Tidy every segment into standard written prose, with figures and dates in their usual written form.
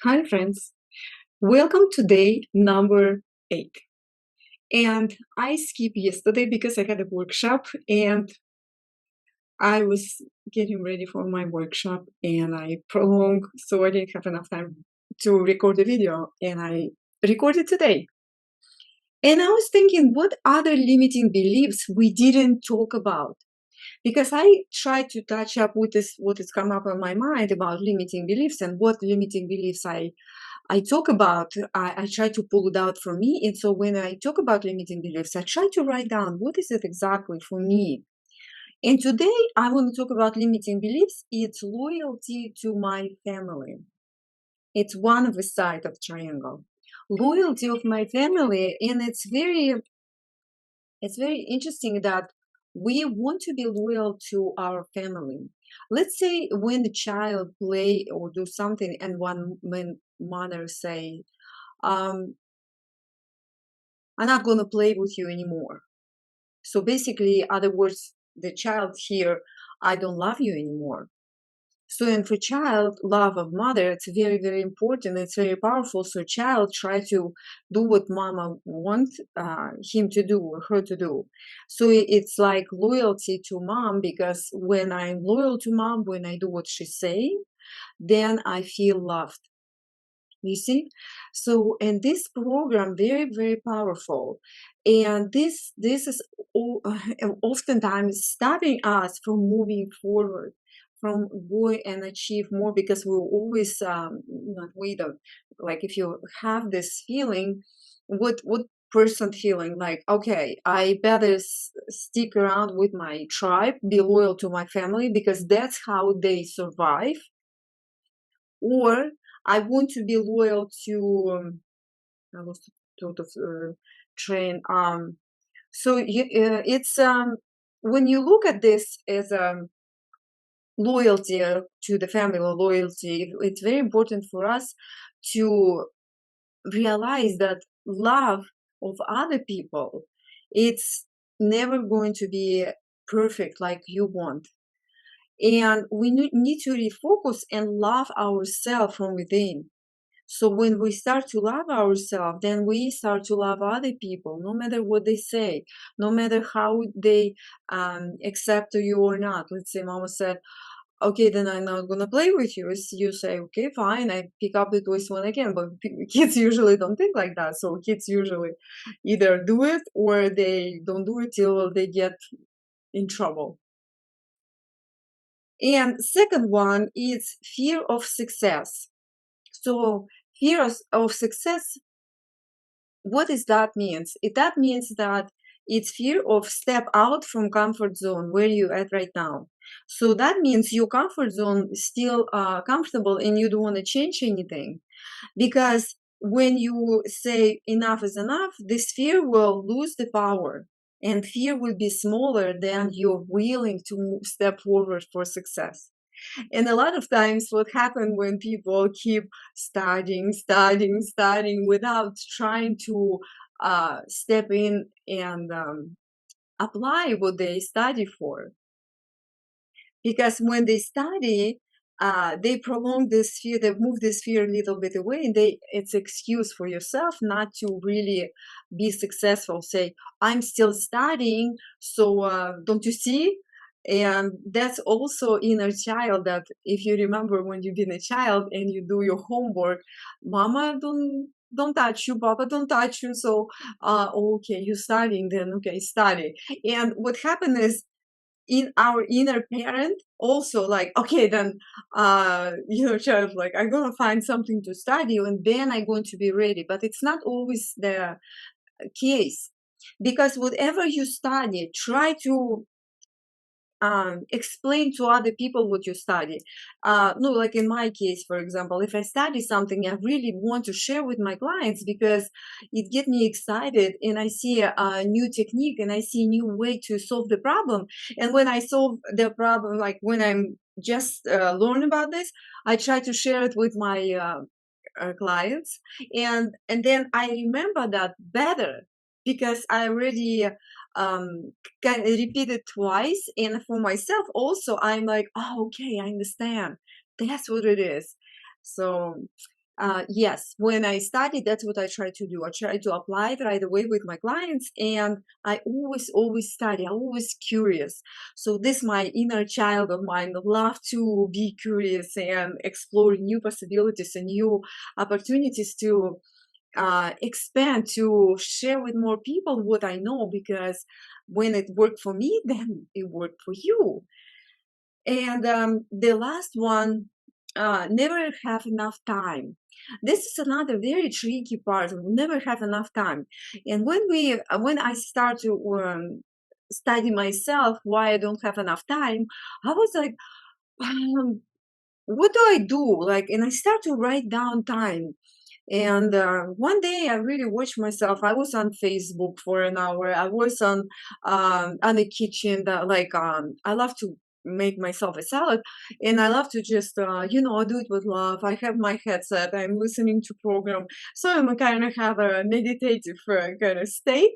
Hi, friends. Welcome to day number 8. And I skipped yesterday because I had a workshop and I was getting ready for my workshop and I prolonged, so I didn't have enough time to record the video and I recorded today. And I was thinking, what other limiting beliefs we didn't talk about? Because I tried to touch up with this, what has come up in my mind about limiting beliefs and what limiting beliefs I talk about, I try to pull it out for me. And so when I talk about limiting beliefs, I try to write down what is it exactly for me. And today I want to talk about limiting beliefs. It's loyalty to my family. It's one of the side of triangle. Loyalty of my family, and it's very interesting that we want to be loyal to our family. Let's say when the child play or do something and one when mother say, um, I'm not going to play with you anymore. So basically, other words, the child here, I don't love you anymore. So, and for child, love of mother, it's very, very important. It's very powerful. So child try to do what mama want him to do or her to do. So it's like loyalty to mom because when I'm loyal to mom, when I do what she's saying, then I feel loved. You see, so and this program very very powerful, and this is oftentimes stopping us from moving forward, from going and achieve more because we always not we don't like if you have this feeling, what person feeling like okay I better stick around with my tribe, be loyal to my family because that's how they survive, or I want to be loyal to I lost sort of train. It's when you look at this as loyalty to the family or loyalty, it's very important for us to realize that love of other people, it's never going to be perfect like you want. And we need to refocus and love ourselves from within. So when we start to love ourselves, then we start to love other people, no matter what they say, no matter how they accept you or not. Let's say mama said, okay, then I'm not going to play with you. You say, okay, fine, I pick up the toys one again. But kids usually don't think like that. So kids usually either do it or they don't do it till they get in trouble. And second one is fear of success. So fear of success, what does that means? That means that it's fear of step out from comfort zone where you at right now. So that means your comfort zone is still comfortable and you don't want to change anything. Because when you say enough is enough, this fear will lose the power and fear will be smaller than you're willing to step forward for success. And a lot of times, what happens when people keep studying without trying to step in and apply what they study for. Because when they study, they prolong this fear, they move this fear a little bit away, and it's excuse for yourself not to really be successful. Say, I'm still studying, so don't you see? And that's also inner child that if you remember when you've been a child and you do your homework, mama don't touch you, papa don't touch you. So okay, you're studying, then okay, study. And what happened is in our inner parent also like okay then child like I'm gonna find something to study and then I'm going to be ready, but it's not always the case, because whatever you study, try to explain to other people what you study. No, like in my case, for example, if I study something, I really want to share with my clients because it gets me excited and I see a new technique and I see a new way to solve the problem. And when I solve the problem, like when I'm just learn about this, I try to share it with my clients, and then I remember that better because I already can repeat it twice, and for myself also I'm like, oh okay, I understand, that's what it is. So yes, when I study, that's what I try to do. I try to apply it right away with my clients, and I always study. I'm always curious. So this my inner child of mine love to be curious and explore new possibilities and new opportunities to expand, to share with more people what I know, because when it worked for me, then it worked for you. And the last one, never have enough time. This is another very tricky part. We never have enough time. And when I start to study myself why I don't have enough time, I was like, um, what do I do? Like, and I start to write down time. And one day I really watched myself. I was on Facebook for an hour. I was on the kitchen. I love to make myself a salad, and I love to just do it with love. I have my headset. I'm listening to program, so I'm kind of have a meditative kind of state.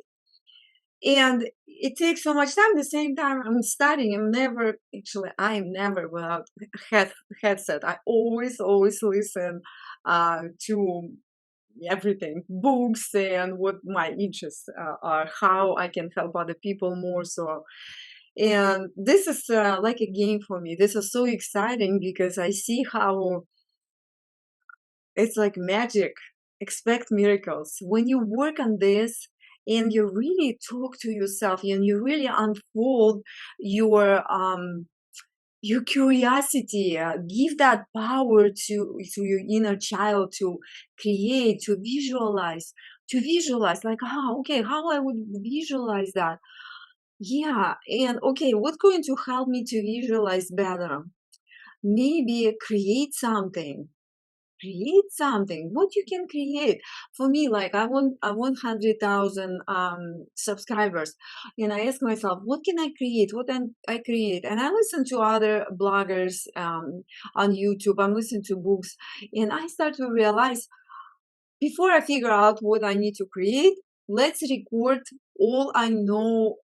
And it takes so much time. At the same time, I'm studying. I'm never without head, headset. I always listen to everything, books, and what my interests are, how I can help other people more so. And this is like a game for me. This is so exciting because I see how it's like magic. Expect miracles. When you work on this and you really talk to yourself and you really unfold your your curiosity, give that power to your inner child to create, to visualize like, okay, how I would visualize that. Yeah, and okay, what's going to help me to visualize better? Maybe create something. What you can create. For me, like I want 100,000 subscribers, and I ask myself, what can I create? What can I create? And I listen to other bloggers on YouTube. I'm listening to books, and I start to realize, before I figure out what I need to create, let's record all I know,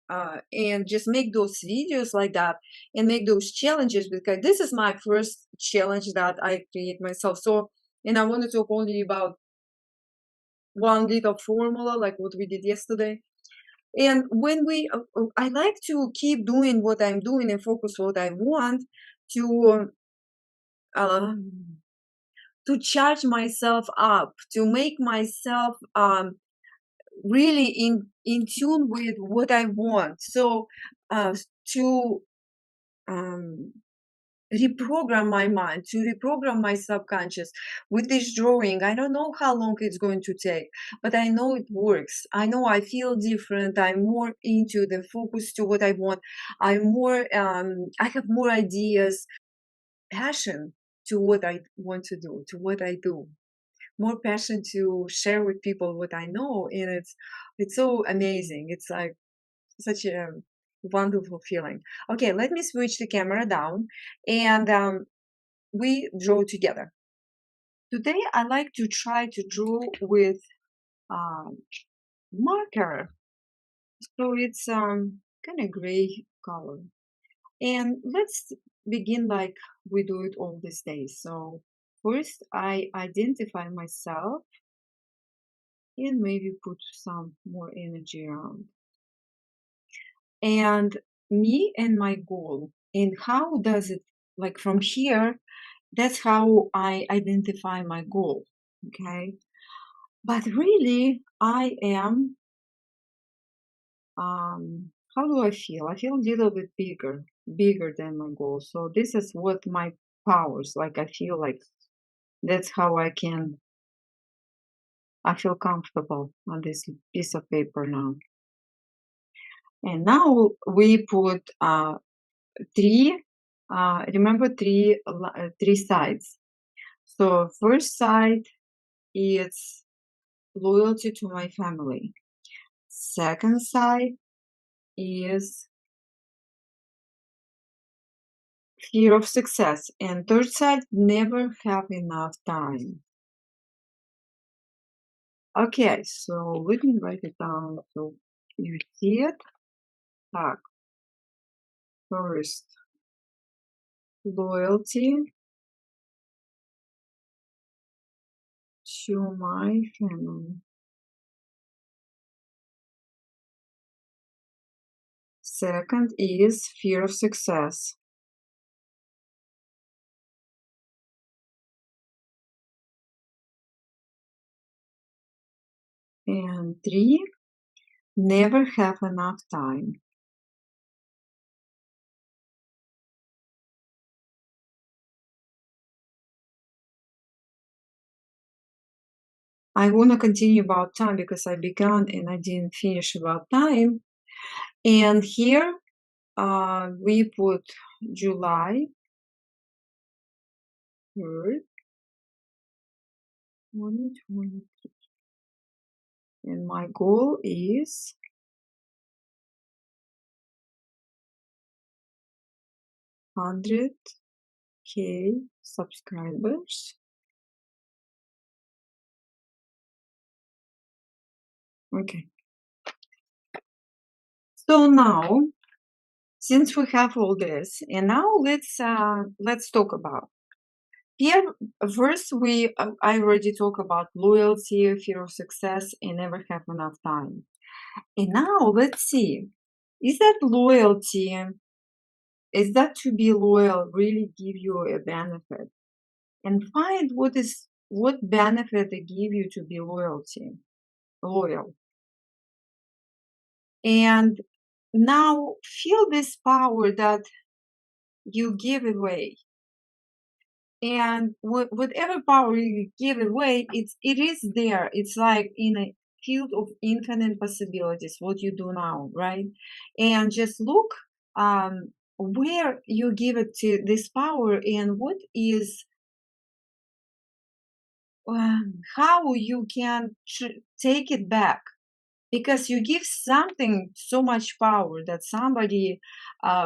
and just make those videos like that and make those challenges, because this is my first challenge that I create myself. So, and I want to talk only about one little formula like what we did yesterday. And I like to keep doing what I'm doing and focus what I want to. Um, to charge myself up, to make myself really in tune with what I want. So to um, reprogram my mind, to reprogram my subconscious with this drawing. I don't know how long it's going to take, but I know it works. I know I feel different. I'm more into the focus to what I want. I have more ideas, passion to what I want to do, to what I do, more passion to share with people what I know, and it's so amazing. It's like such a wonderful feeling. Okay, let me switch the camera down, and we draw together. Today, I like to try to draw with um, marker, so it's kind of gray color. And let's begin like we do it all these days. So first, I identify myself and maybe put some more energy around. And me and my goal. And how does it, like from here, that's how I identify my goal. Okay. But really, I am, how do I feel? I feel a little bit bigger than my goal. So this is what my powers, like I feel like that's how I feel comfortable on this piece of paper now. And now we put three, remember three sides. So first side is loyalty to my family. Second side is fear of success. And third side, never have enough time. Okay, so let me write it down so you see it. Так, first, loyalty to my family. Second is fear of success. And three, never have enough time. I want to continue about time because I began and I didn't finish about time. And here we put July 3rd, 2020. And my goal is 100K subscribers. Okay. So now, since we have all this, and now let's talk about here. First, I already talked about loyalty, fear of success, and never have enough time. And now let's see, is that loyalty? Is that to be loyal really give you a benefit? And find what benefit they give you to be loyal. And now feel this power that you give away. And whatever power you give away, it is there. It's like in a field of infinite possibilities, what you do now, right? And just look where you give it to this power and what is how you can take it back, because you give something so much power that somebody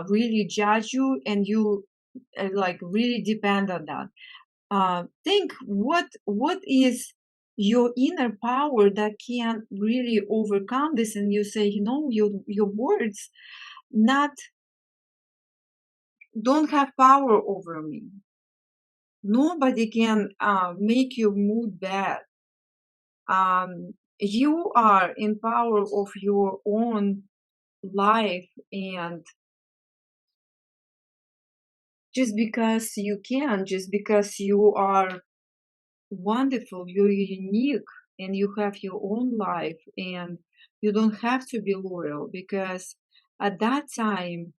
really judge you and you like really depend on that. Think what is your inner power that can really overcome this, and you say, your words not don't have power over me. Nobody can make your mood bad. You are in power of your own life, and just because you can, just because you are wonderful, you're unique, and you have your own life, and you don't have to be loyal, because at that time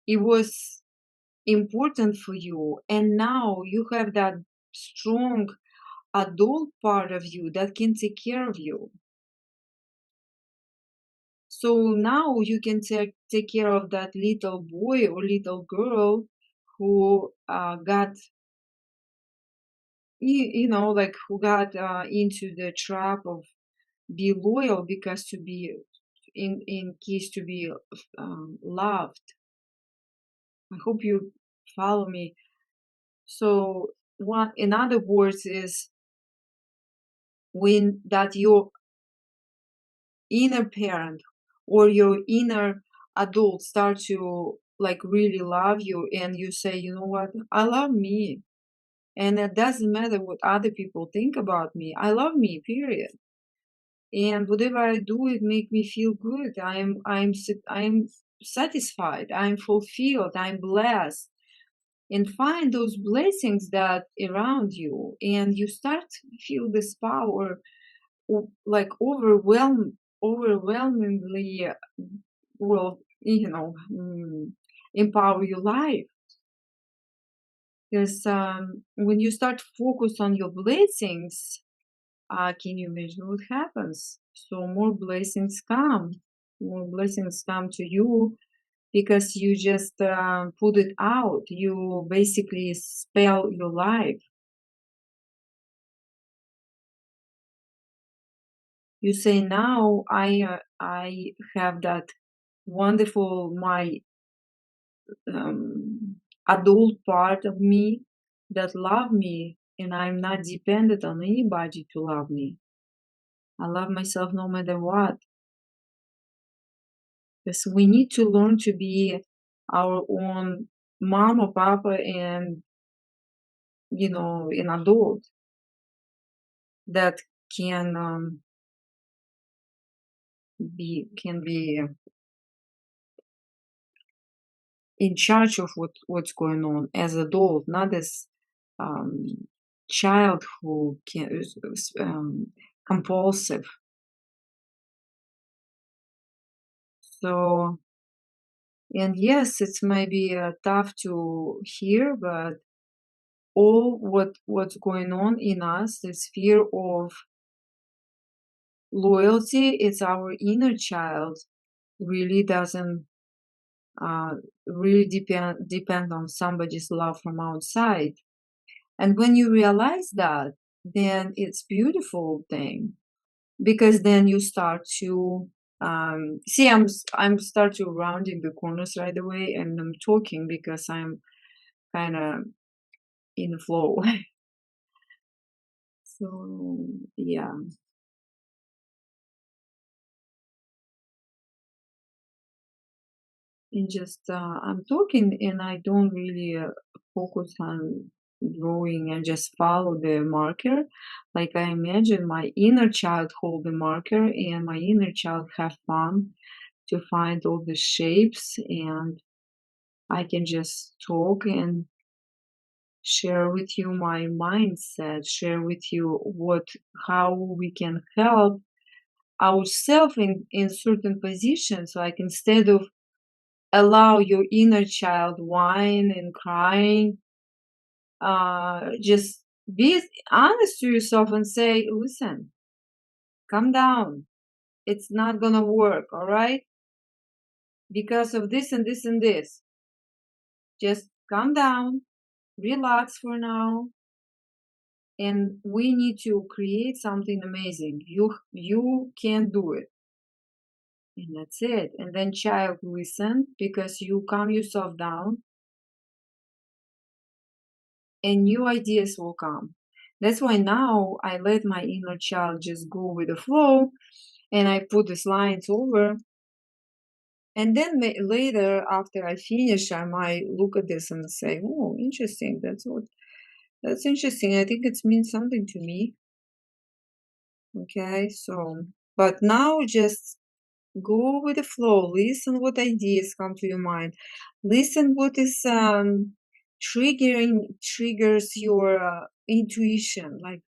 it was important for you, and now you have that strong adult part of you that can take care of you. So now you can take care of that little boy or little girl who got like who got into the trap of be loyal because to be in case to be loved. I hope you follow me. So what in other words is when that your inner parent or your inner adult start to like really love you, and you say, you know what, I love me, and it doesn't matter what other people think about me, I love me, period. And whatever I do, it make me feel good. I'm satisfied, I'm fulfilled, I'm blessed. And find those blessings that around you, and you start feel this power like overwhelmingly will empower your life. Because when you start focus on your blessings, can you imagine what happens? So more blessings come to you, because you just put it out. You basically spell your life. You say, now I have that wonderful my adult part of me that love me, and I'm not dependent on anybody to love me. I love myself no matter what. Because we need to learn to be our own mom or papa, and an adult. that can be in charge of what's going on as adult, not as um, child who can is compulsive. So, and yes, it's maybe tough to hear, but all what's going on in us, this fear of loyalty, it's our inner child really doesn't uh, really depend on somebody's love from outside. And when you realize that, then it's beautiful thing, because then you start to see, I'm start to rounding the corners right away, and I'm talking because I'm kind of in the flow. So yeah. And just I'm talking and I don't really focus on drawing and just follow the marker. Like I imagine my inner child hold the marker and my inner child have fun to find all the shapes, and I can just talk and share with you my mindset, share with you what how we can help ourselves in certain positions. Like instead of allow your inner child whine and crying, just be honest to yourself and say, listen, calm down, it's not gonna work, all right, because of this and this and this. Just calm down, relax for now, and we need to create something amazing. You can do it, and that's it. And then child listen, because you calm yourself down and new ideas will come. That's why now I let my inner child just go with the flow, and I put these lines over. And then later, after I finish, I might look at this and say, "Oh, interesting. That's interesting. I think it means something to me." Okay, so but now just go with the flow. Listen what ideas come to your mind. Listen what is triggers your intuition. Like,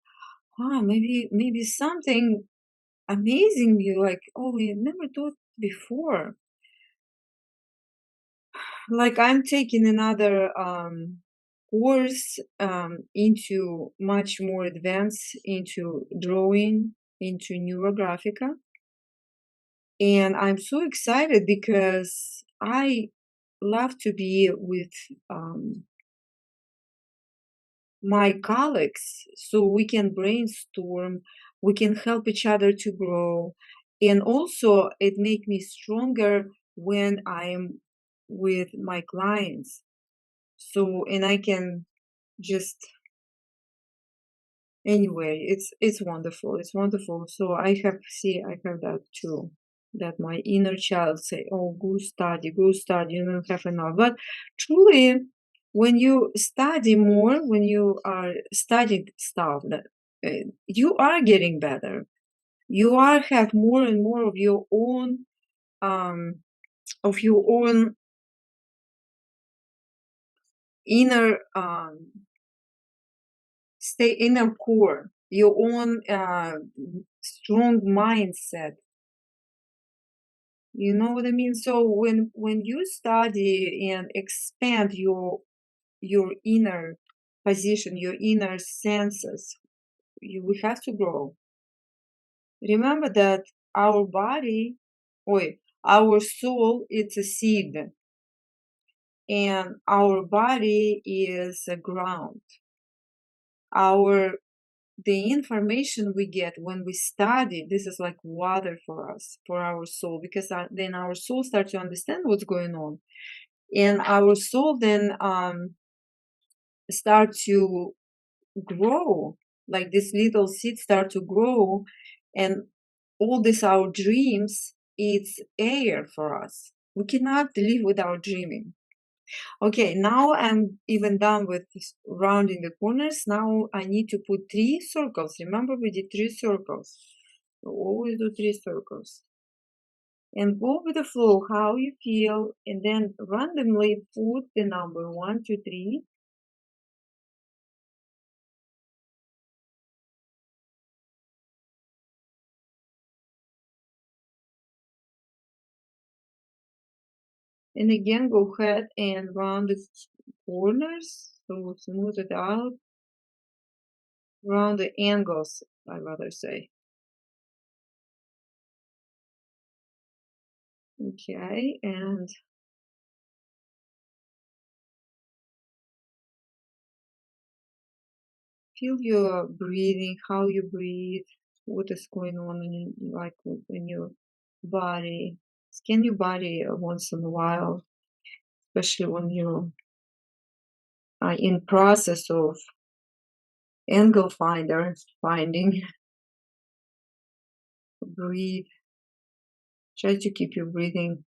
maybe something amazing you like, oh, we never thought before. Like I'm taking another course into much more advanced into drawing, into Neurographica. And I'm so excited because I love to be with um, my colleagues so we can brainstorm, we can help each other to grow. And also, it makes me stronger when I'm with my clients. So, and I can just anyway, it's wonderful. It's wonderful. So I have that too. That my inner child say, "Oh, go study. You don't have enough." But truly, when you study more, when you are studying stuff, that you are getting better. You are have more and more um, of your own inner stay inner core, your own strong mindset. You know what I mean? So when you study and expand your inner position, your inner senses, we have to grow. Remember that our body, wait, our soul, it's a seed, and our body is a ground. Our the information we get when we study, this is like water for us, for our soul, because then our soul starts to understand what's going on, and our soul then start to grow, like this little seed start to grow, and all this our dreams, it's air for us. We cannot live without dreaming. Okay, now I'm even done with rounding the corners. Now I need to put 3 circles. Remember, we did 3 circles. So always do 3 circles. And go with the flow, how you feel, and then randomly put the number 1, 2, 3. And again, go ahead and round the corners. So smooth it out. Round the angles, I rather say. Okay, and feel your breathing, how you breathe, what is going on in your body. Scan your body once in a while, especially when you are in process of angle finding. Breathe. Try to keep your breathing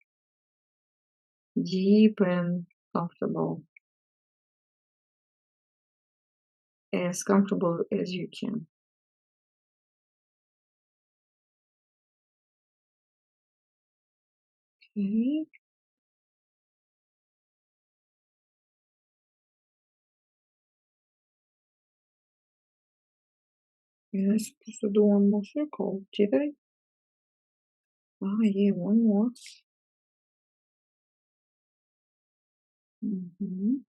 deep and comfortable, as comfortable as you can. Okay. Yeah, I'm supposed to do one more circle, did I? Ah, yeah, one more. Mhm.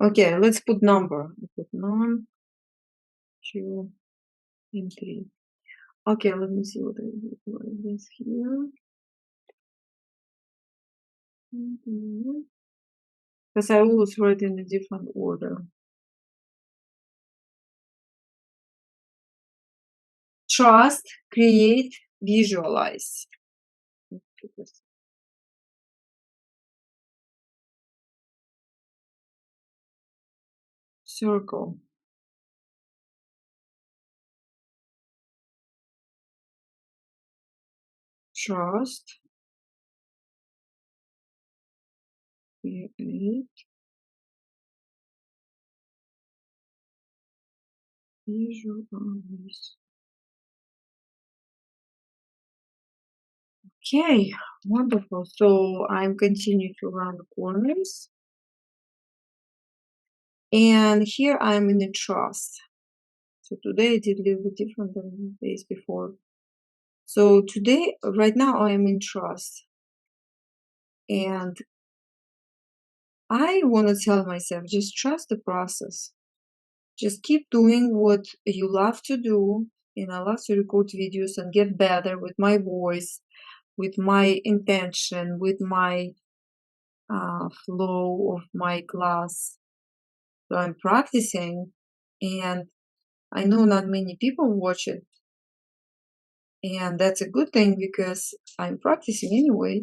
Okay, let's put number. I put 9, 2, and 3. Okay, let me see what I do like this here. Because I always write in a different order. Trust, create, visualize. Circle. Trust, create, visualize. Okay, wonderful. So I'm continuing to round the corners. And here I'm in the trust. So today I did a little bit different than the days before. So today, right now, I am in trust. And I want to tell myself, just trust the process. Just keep doing what you love to do. And I love to record videos and get better with my voice, with my intention, with my flow of my class. So I'm practicing, and I know not many people watch it. And that's a good thing because I'm practicing anyway.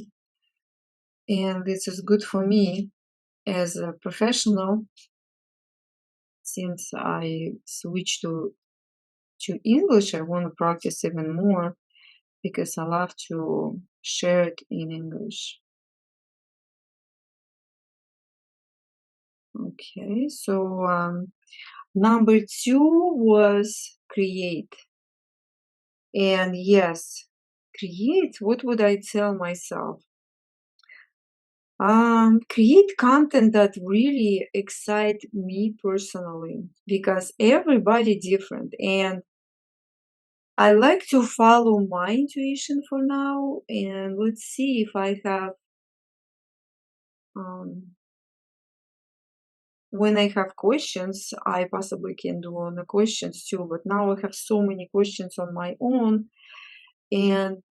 And this is good for me as a professional since I switched to English. I want to practice even more because I love to share it in English. Okay, so number 2 was create. And yes, create, what would I tell myself? Create content that really excite me personally because everybody different, and I like to follow my intuition for now, and let's see if I have um, when I have questions, I possibly can do on the questions too. But now I have so many questions on my own, and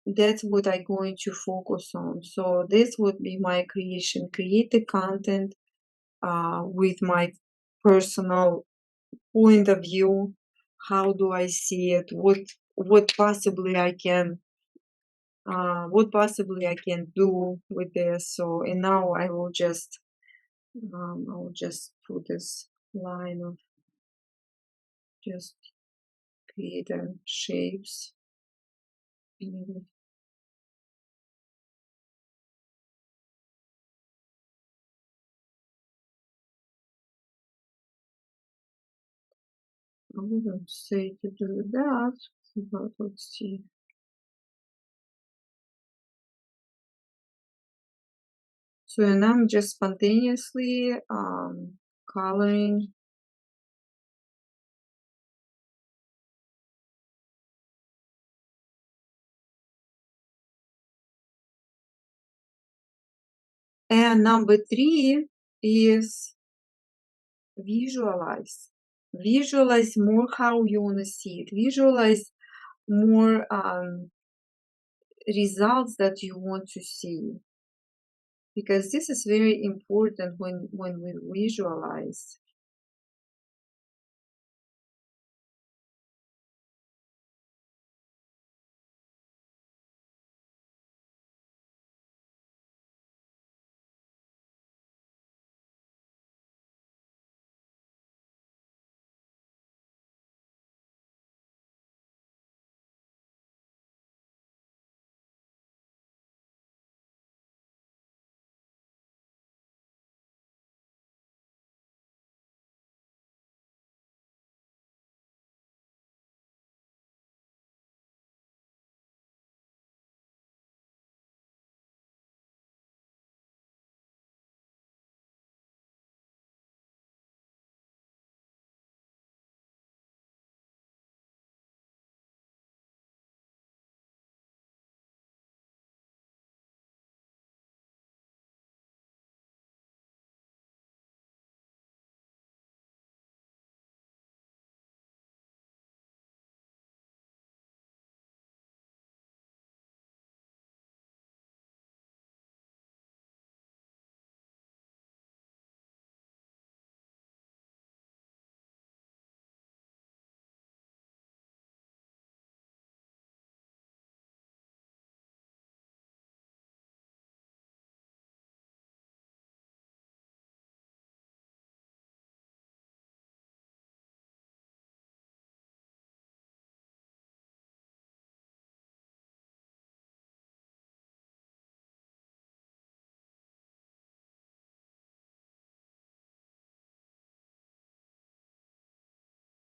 that's what I'm going to focus on. So this would be my creation: create the content with my personal point of view. How do I see it? What possibly I can do with this. So and now I will just put this line of just create shapes. Maybe I wouldn't say to do that, but let's see. So, and I'm just spontaneously coloring. And number 3 is visualize. Visualize more how you want to see it. Visualize more results that you want to see, because this is very important when we visualize.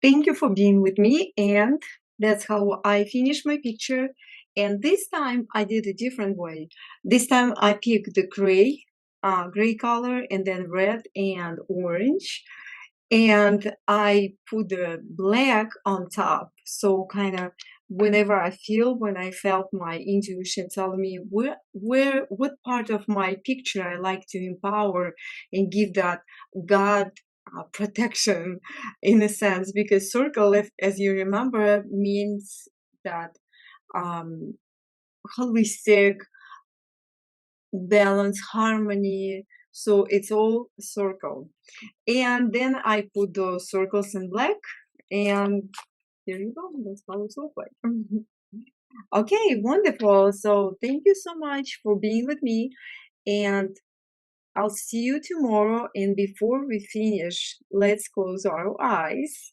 Thank you for being with me, and that's how I finish my picture. And this time I did a different way. This time I picked the gray color, and then red and orange, and I put the black on top. So kind of when I felt my intuition telling me what part of my picture I like to empower and give that God protection in a sense, because circle, if, as you remember, means that um, holistic balance, harmony. So it's all circle. And then I put those circles in black, and here you go. That's how it looks like. Okay, wonderful. So thank you so much for being with me, and I'll see you tomorrow. And before we finish, let's close our eyes,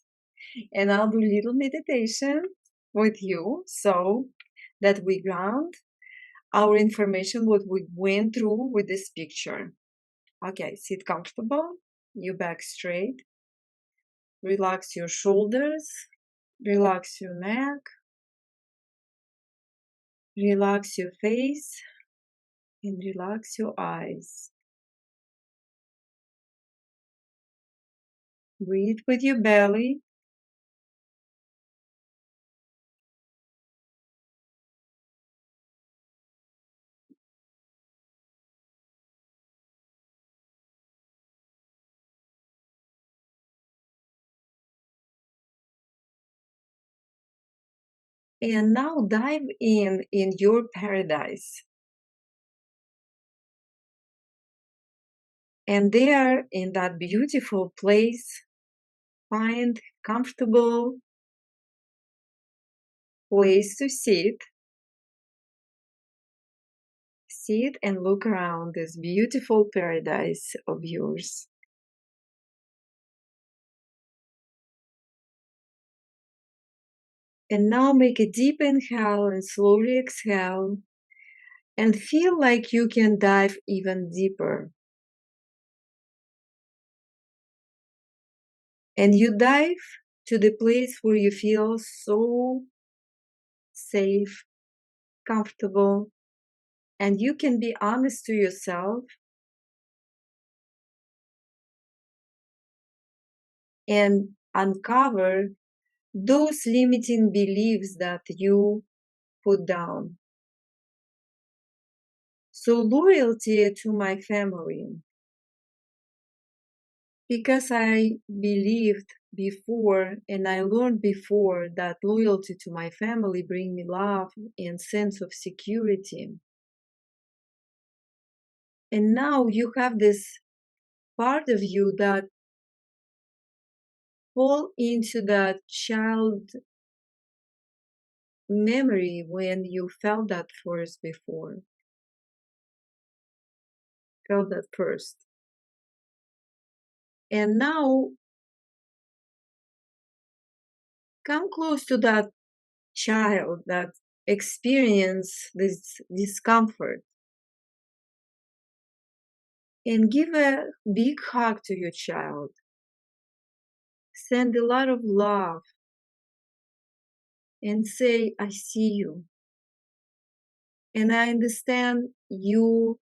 and I'll do a little meditation with you so that we ground our information, what we went through with this picture. Okay, sit comfortable, your back straight. Relax your shoulders, relax your neck, relax your face, and relax your eyes. Breathe with your belly. And now dive in your paradise. And there, in that beautiful place, find comfortable place to sit. Sit and look around this beautiful paradise of yours. And now make a deep inhale and slowly exhale, and feel like you can dive even deeper. And you dive to the place where you feel so safe, comfortable, and you can be honest to yourself and uncover those limiting beliefs that you put down. So, loyalty to my family, because I believed before and I learned before that loyalty to my family bring me love and sense of security. And now you have this part of you that fall into that child memory when you felt that first before, felt that first. And now come close to that child that experience this discomfort and give a big hug to your child. Send a lot of love and say, I see you. And I understand you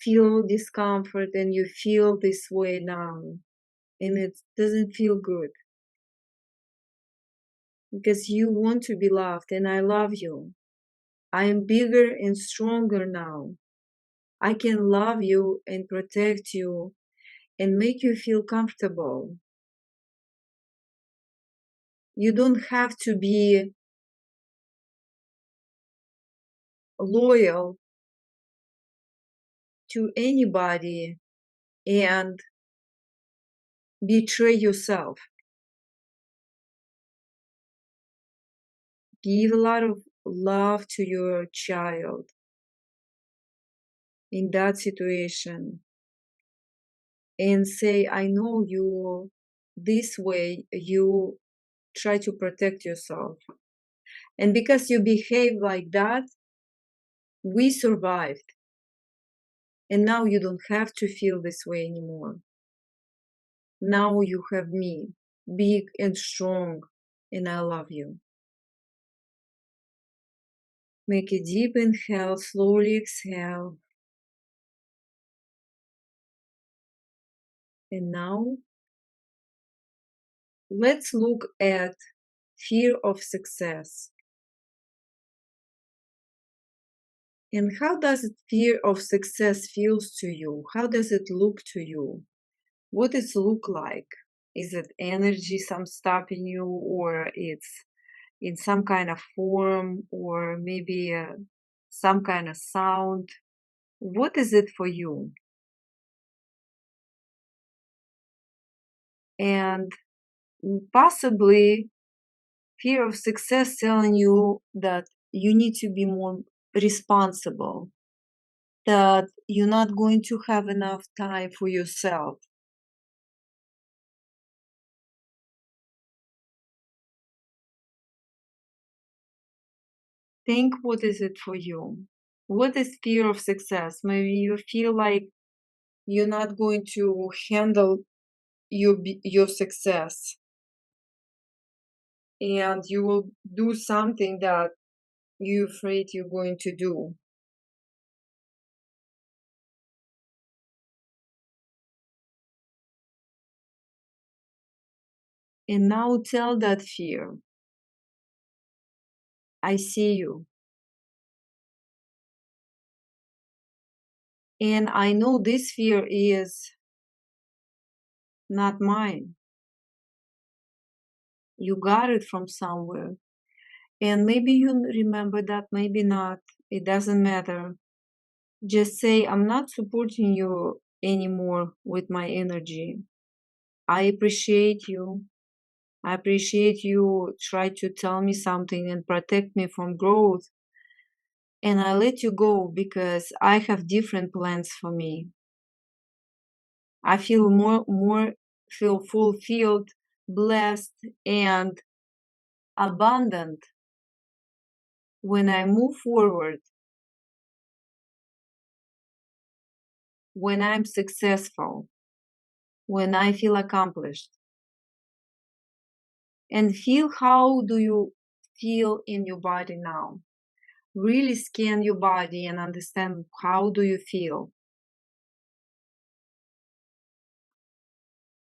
feel discomfort and you feel this way now. And it doesn't feel good because you want to be loved and I love you. I am bigger and stronger now. I can love you and protect you and make you feel comfortable. You don't have to be loyal to anybody and betray yourself. Give a lot of love to your child in that situation and say, I know you, this way you try to protect yourself. And because you behave like that, we survived. And now you don't have to feel this way anymore. Now you have me, big and strong, and I love you. Make a deep inhale, slowly exhale. And now let's look at fear of success. And how does fear of success feels to you? How does it look to you? What does it look like? Is it energy, some stopping you, or it's in some kind of form, or maybe some kind of sound? What is it for you? And possibly fear of success telling you that you need to be more responsible, that you're not going to have enough time for yourself. Think, what is it for you? What is fear of success? Maybe you feel like you're not going to handle your success and you will do something that you're afraid you're going to do. And now tell that fear, I see you. And I know this fear is not mine. You got it from somewhere. And maybe you remember that, maybe not. It doesn't matter. Just say, I'm not supporting you anymore with my energy. I appreciate you. I appreciate you try to tell me something and protect me from growth. And I let you go because I have different plans for me. I feel more feel fulfilled, blessed, and abundant when I move forward, when I'm successful, when I feel accomplished. and feel how do you feel in your body now. Really scan your body and understand how do you feel.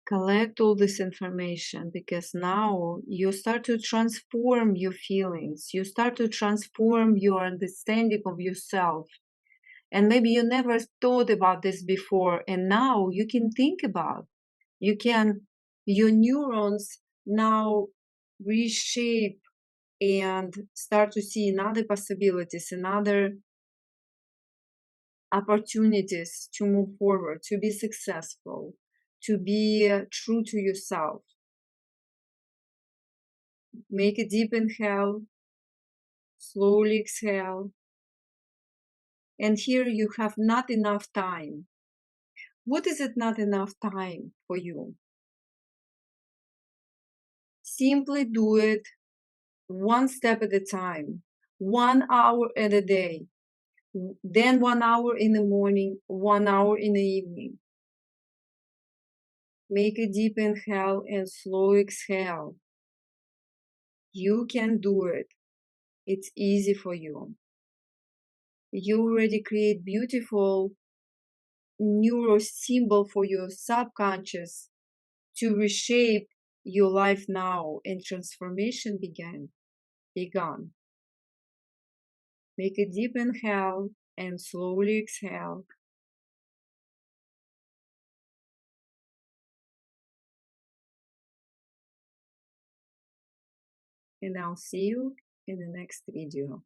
Collect all this information, because now you start to transform your feelings, you start to transform your understanding of yourself. And maybe you never thought about this before, and now you can think about. Your neurons now reshape and start to see another possibilities, another opportunities to move forward, to be successful, to be true to yourself. Make a deep inhale, slowly exhale. And here you have not enough time. What is it not enough time for you? Simply do it one step at a time, 1 hour at a day, then 1 hour in the morning, 1 hour in the evening. Make a deep inhale and slow exhale. You can do it. It's easy for you. You already create beautiful neuro symbol for your subconscious to reshape your life now, and transformation begun. Make a deep inhale and slowly exhale. And I'll see you in the next video.